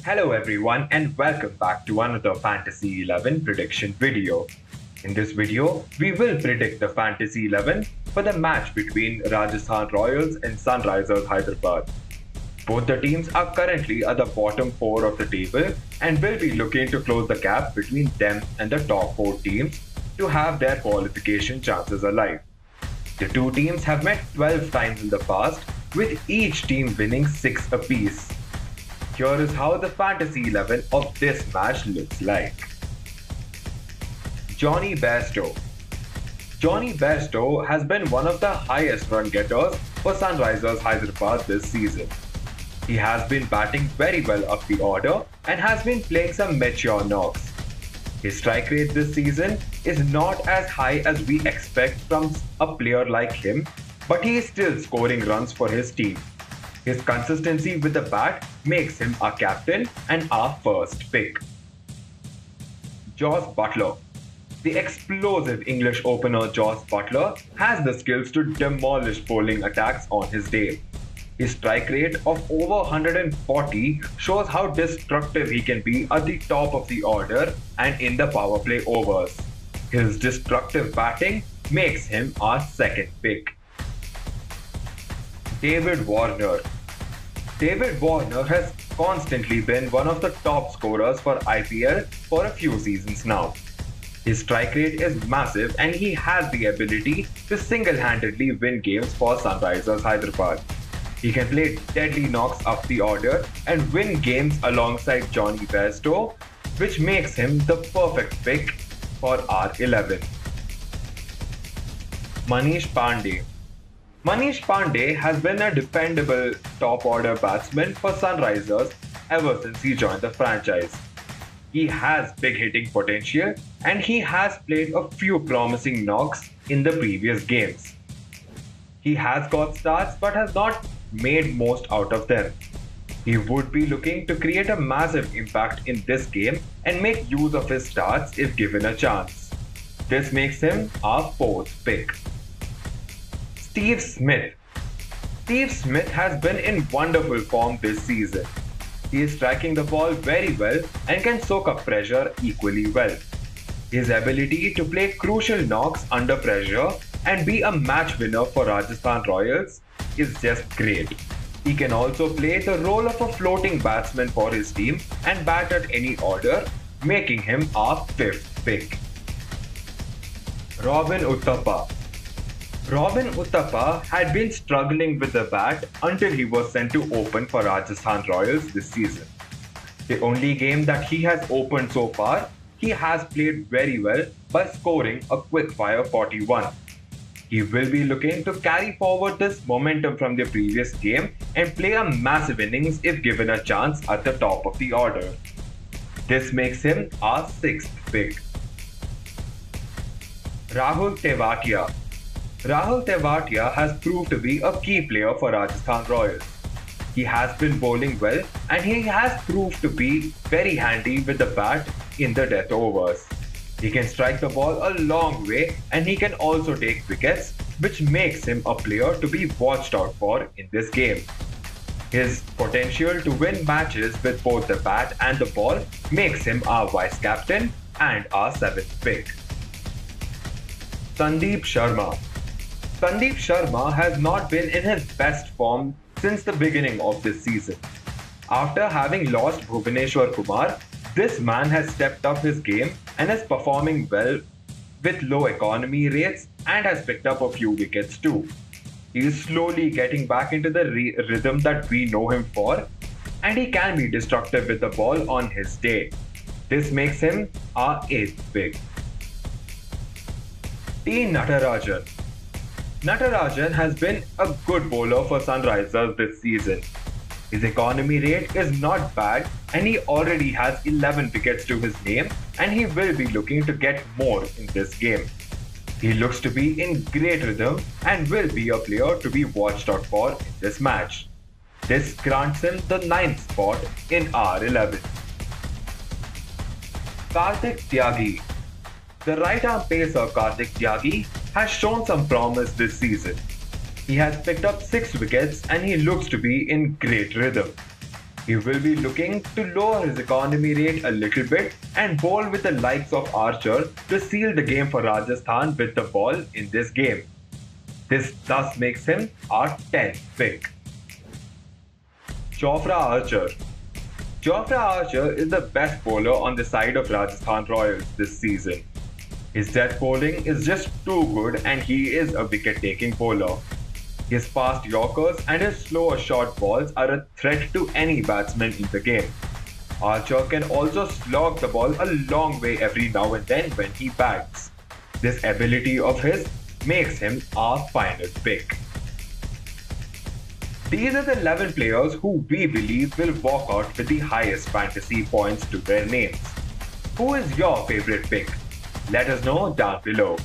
Hello everyone and welcome back to another Fantasy 11 prediction video. In this video, we will predict the Fantasy 11 for the match between Rajasthan Royals and Sunrisers Hyderabad. Both the teams are currently at the bottom 4 of the table and will be looking to close the gap between them and the top 4 teams to have their qualification chances alive. The two teams have met 12 times in the past, with each team winning 6 apiece. Here is how the Fantasy 11 of this match looks like. Jonny Bairstow. Jonny Bairstow has been one of the highest run getters for Sunrisers Hyderabad this season. He has been batting very well up the order and has been playing some mature knocks. His strike rate this season is not as high as we expect from a player like him, but he is still scoring runs for his team. His consistency with the bat makes him our captain and our first pick. Jos Buttler. The explosive English opener Jos Buttler has the skills to demolish bowling attacks on his day. His strike rate of over 140 shows how destructive he can be at the top of the order and in the power play overs. His destructive batting makes him our second pick. David Warner. David Warner has constantly been one of the top scorers for IPL for a few seasons now. His strike rate is massive and he has the ability to single-handedly win games for Sunrisers Hyderabad. He can play deadly knocks up the order and win games alongside Jonny Bairstow, which makes him the perfect pick for R11. Manish Pandey. Manish Pandey has been a dependable top-order batsman for Sunrisers ever since he joined the franchise. He has big hitting potential and he has played a few promising knocks in the previous games. He has got starts but has not made most out of them. He would be looking to create a massive impact in this game and make use of his starts if given a chance. This makes him our fourth pick. Steve Smith. Steve Smith has been in wonderful form this season. He is striking the ball very well and can soak up pressure equally well. His ability to play crucial knocks under pressure and be a match winner for Rajasthan Royals is just great. He can also play the role of a floating batsman for his team and bat at any order, making him our fifth pick. Robin Uthappa. Robin Uthappa had been struggling with the bat until he was sent to open for Rajasthan Royals this season. The only game that he has opened so far, he has played very well by scoring a quick-fire 41. He will be looking to carry forward this momentum from the previous game and play a massive innings if given a chance at the top of the order. This makes him our sixth pick. Rahul Tewatia. Rahul Tewatia has proved to be a key player for Rajasthan Royals. He has been bowling well and he has proved to be very handy with the bat in the death overs. He can strike the ball a long way and he can also take wickets, which makes him a player to be watched out for in this game. His potential to win matches with both the bat and the ball makes him our vice captain and our seventh pick. Sandeep Sharma. Sandeep Sharma has not been in his best form since the beginning of this season. After having lost Bhuvneshwar Kumar, this man has stepped up his game and is performing well with low economy rates and has picked up a few wickets too. He is slowly getting back into the rhythm that we know him for, and he can be destructive with the ball on his day. This makes him our eighth pick. T. Natarajan. Natarajan has been a good bowler for Sunrisers this season. His economy rate is not bad and he already has 11 wickets to his name and he will be looking to get more in this game. He looks to be in great rhythm and will be a player to be watched out for in this match. This grants him the 9th spot in R11. Kartik Tyagi. The right-arm pacer Kartik Tyagi has shown some promise this season. He has picked up 6 wickets and he looks to be in great rhythm. He will be looking to lower his economy rate a little bit and bowl with the likes of Archer to seal the game for Rajasthan with the ball in this game. This thus makes him our 10th pick. Jofra Archer. Jofra Archer is the best bowler on the side of Rajasthan Royals this season. His death bowling is just too good and he is a wicket-taking bowler. His fast Yorkers and his slower short balls are a threat to any batsman in the game. Archer can also slog the ball a long way every now and then when he bats. This ability of his makes him our final pick. These are the 11 players who we believe will walk out with the highest fantasy points to their names. Who is your favorite pick? Let us know down below.